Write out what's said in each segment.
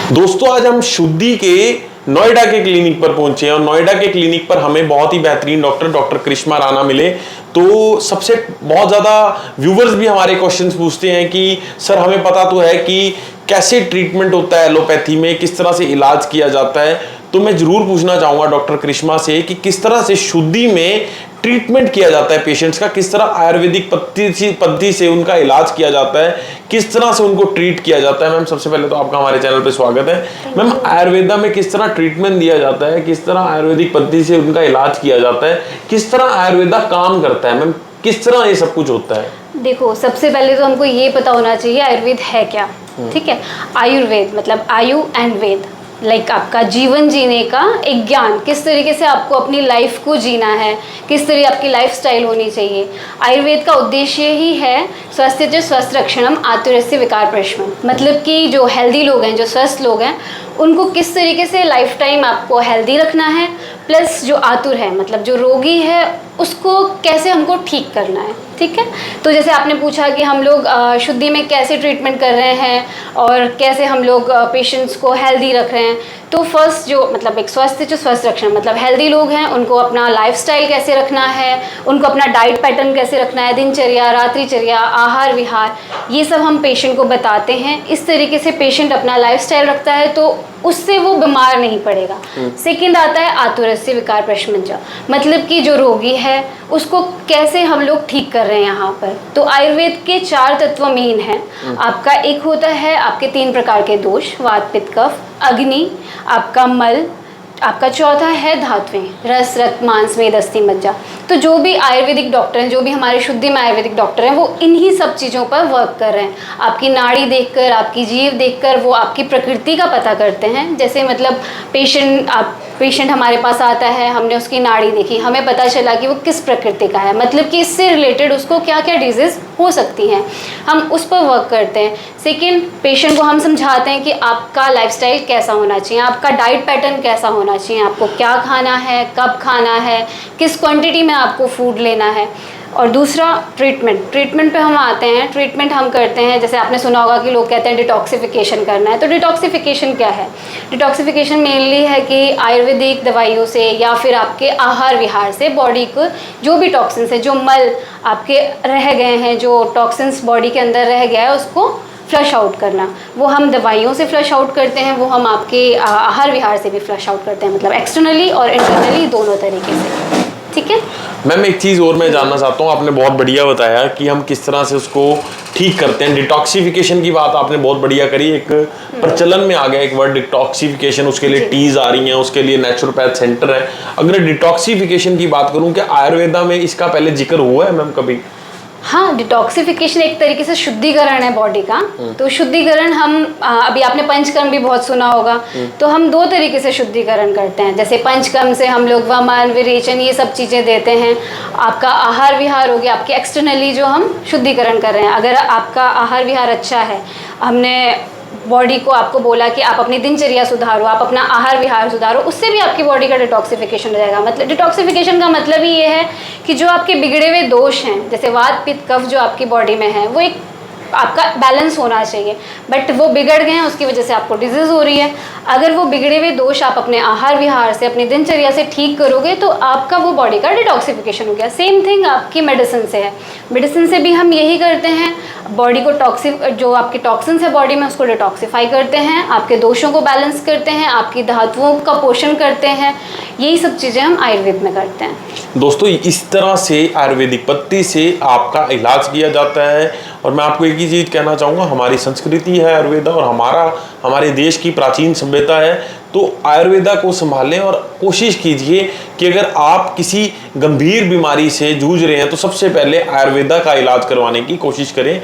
दोस्तों आज हम शुद्धि के नोएडा के क्लिनिक पर पहुंचे हैं और नोएडा के क्लिनिक पर हमें बहुत ही बेहतरीन डॉक्टर करिश्मा राणा मिले। तो सबसे बहुत ज़्यादा व्यूवर्स भी हमारे क्वेश्चंस पूछते हैं कि सर हमें पता तो है कि कैसे ट्रीटमेंट होता है एलोपैथी में, किस तरह से इलाज किया जाता है। तो मैं जरूर पूछना चाहूँगा डॉक्टर करिश्मा से कि किस तरह से शुद्धि में ट्रीटमेंट किया जाता है पेशेंट्स का, किस तरह आयुर्वेदिक पद्धति से उनका इलाज किया जाता है, किस तरह से उनको ट्रीट किया जाता है। मैम सबसे पहले तो आपका हमारे चैनल पे स्वागत है। मैम आयुर्वेदा में किस तरह ट्रीटमेंट दिया जाता है, किस तरह आयुर्वेदिक पद्धति से उनका इलाज किया जाता है, किस तरह आयुर्वेदा काम करता है, मैम किस तरह ये सब कुछ होता है? देखो, सबसे पहले तो हमको ये पता होना चाहिए आयुर्वेद है क्या। ठीक है, आयुर्वेद मतलब आयु एंड वेद, लाइक आपका जीवन जीने का एक ज्ञान, किस तरीके से आपको अपनी लाइफ को जीना है, किस तरह आपकी लाइफ स्टाइल होनी चाहिए। आयुर्वेद का उद्देश्य ही है स्वस्थ स्वस्थ रक्षणम आतुरस्य विकार प्रशमन, मतलब कि जो हेल्दी लोग हैं, जो स्वस्थ लोग हैं, उनको किस तरीके से लाइफ टाइम आपको हेल्दी रखना है, प्लस जो आतुर है मतलब जो रोगी है उसको कैसे हमको ठीक करना है। ठीक है, तो जैसे आपने पूछा कि हम लोग शुद्धि में कैसे ट्रीटमेंट कर रहे हैं और कैसे हम लोग पेशेंट्स को हेल्दी रख रहे हैं। तो फर्स्ट जो मतलब एक स्वस्थ रक्षण मतलब हेल्दी लोग हैं, उनको अपना लाइफस्टाइल कैसे रखना है, उनको अपना डाइट पैटर्न कैसे रखना है, दिनचर्या, रात्रिचर्या, आहार विहार, ये सब हम पेशेंट को बताते हैं। इस तरीके से पेशेंट अपना लाइफस्टाइल रखता है तो उससे वो बीमार नहीं पड़ेगा। सेकंड आता है आतुरस्य विकार प्रशमन, मतलब कि जो रोगी है उसको कैसे हम लोग ठीक कर रहे हैं यहाँ पर। तो आयुर्वेद के 4 तत्व मेन हैं। आपका एक होता है आपके 3 प्रकार के दोष, वात पित्त कफ, अग्नि, आपका मल, आपका चौथा है धातुएं, रस रक्त मांस मेद अस्थि मज्जा। तो जो भी आयुर्वेदिक डॉक्टर हैं, जो भी हमारे शुद्धि में आयुर्वेदिक डॉक्टर हैं, वो इन्हीं सब चीज़ों पर वर्क कर रहे हैं। आपकी नाड़ी देखकर, आपकी जीव देखकर वो आपकी प्रकृति का पता करते हैं। जैसे मतलब पेशेंट हमारे पास आता है, हमने उसकी नाड़ी देखी, हमें पता चला कि वो किस प्रकृति का है, मतलब कि इससे रिलेटेड उसको क्या क्या डिजीज़ हो सकती हैं, हम उस पर वर्क करते हैं। सेकेंड, पेशेंट को हम समझाते हैं कि आपका लाइफस्टाइल कैसा होना चाहिए, आपका डाइट पैटर्न कैसा होना चाहिए, आपको क्या खाना है, कब खाना है, किस क्वांटिटी में आपको फूड लेना है। और दूसरा ट्रीटमेंट पे हम आते हैं। ट्रीटमेंट हम करते हैं, जैसे आपने सुना होगा कि लोग कहते हैं डिटॉक्सिफिकेशन करना है। तो डिटॉक्सिफिकेशन क्या है? डिटॉक्सिफिकेशन मेनली है कि आयुर्वेदिक दवाइयों से या फिर आपके आहार विहार से बॉडी को जो भी टॉक्सिन्स है, जो मल आपके रह गए हैं, जो टॉक्सिन्स बॉडी के अंदर रह गया है, उसको फ्लश आउट करना। वो हम दवाइयों से फ्लश आउट करते हैं, वो हम आपके आहार विहार से भी फ्लश आउट करते हैं, मतलब एक्सटर्नली और इंटरनली दोनों तरीके से। ठीक है मैम, एक चीज़ और मैं जानना चाहता हूँ, आपने बहुत बढ़िया बताया कि हम किस तरह से उसको ठीक करते हैं। डिटॉक्सिफिकेशन की बात आपने बहुत बढ़िया करी। एक प्रचलन में आ गया एक वर्ड डिटॉक्सिफिकेशन, उसके लिए टीज आ रही हैं, उसके लिए नेचुरोपैथ सेंटर है। अगर डिटॉक्सिफिकेशन की बात करूँ, क्या आयुर्वेदा में इसका पहले जिक्र हुआ है मैम कभी? हाँ, डिटॉक्सिफिकेशन एक तरीके से शुद्धिकरण है बॉडी का। तो शुद्धिकरण हम अभी आपने पंचकर्म भी बहुत सुना होगा, तो हम 2 तरीके से शुद्धिकरण करते हैं। जैसे पंचकर्म से हम लोग वमन, विरेचन, ये सब चीज़ें देते हैं। आपका आहार विहार हो गया, आपके एक्सटर्नली जो हम शुद्धिकरण कर रहे हैं। अगर आपका आहार विहार अच्छा है, हमने बॉडी को आपको बोला कि आप अपनी दिनचर्या सुधारो, आप अपना आहार विहार सुधारो, उससे भी आपकी बॉडी का डिटॉक्सिफिकेशन हो जाएगा। मतलब डिटॉक्सिफिकेशन का मतलब ही ये है कि जो आपके बिगड़े हुए दोष हैं, जैसे वात पित्त कफ जो आपकी बॉडी में है, वो एक आपका बैलेंस होना चाहिए, बट वो बिगड़ गए हैं, उसकी वजह से आपको डिजीज़ हो रही है। अगर वो बिगड़े हुए दोष आप अपने आहार विहार से, अपनी दिनचर्या से ठीक करोगे तो आपका वो बॉडी का डिटॉक्सिफिकेशन हो गया। सेम थिंग आपकी मेडिसिन से है। मेडिसिन से भी हम यही करते हैं, बॉडी को जो आपके टॉक्सिन्स है बॉडी में, उसको डिटॉक्सिफाई करते हैं, आपके दोषों को बैलेंस करते हैं, आपकी धातुओं का पोषण करते हैं। यही सब चीज़ें हम आयुर्वेद में करते हैं। दोस्तों, इस तरह से आयुर्वेदिक पद्धति से आपका इलाज किया जाता है। और मैं आपको एक ही चीज़ कहना चाहूँगा, हमारी संस्कृति है आयुर्वेदा और हमारे देश की प्राचीन सभ्यता है। तो आयुर्वेदा को संभालें और कोशिश कीजिए कि अगर आप किसी गंभीर बीमारी से जूझ रहे हैं तो सबसे पहले आयुर्वेदा का इलाज करवाने की कोशिश करें।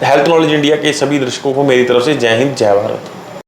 हेल्थ नॉलेज इंडिया के सभी दर्शकों को मेरी तरफ से जय हिंद, जय भारत।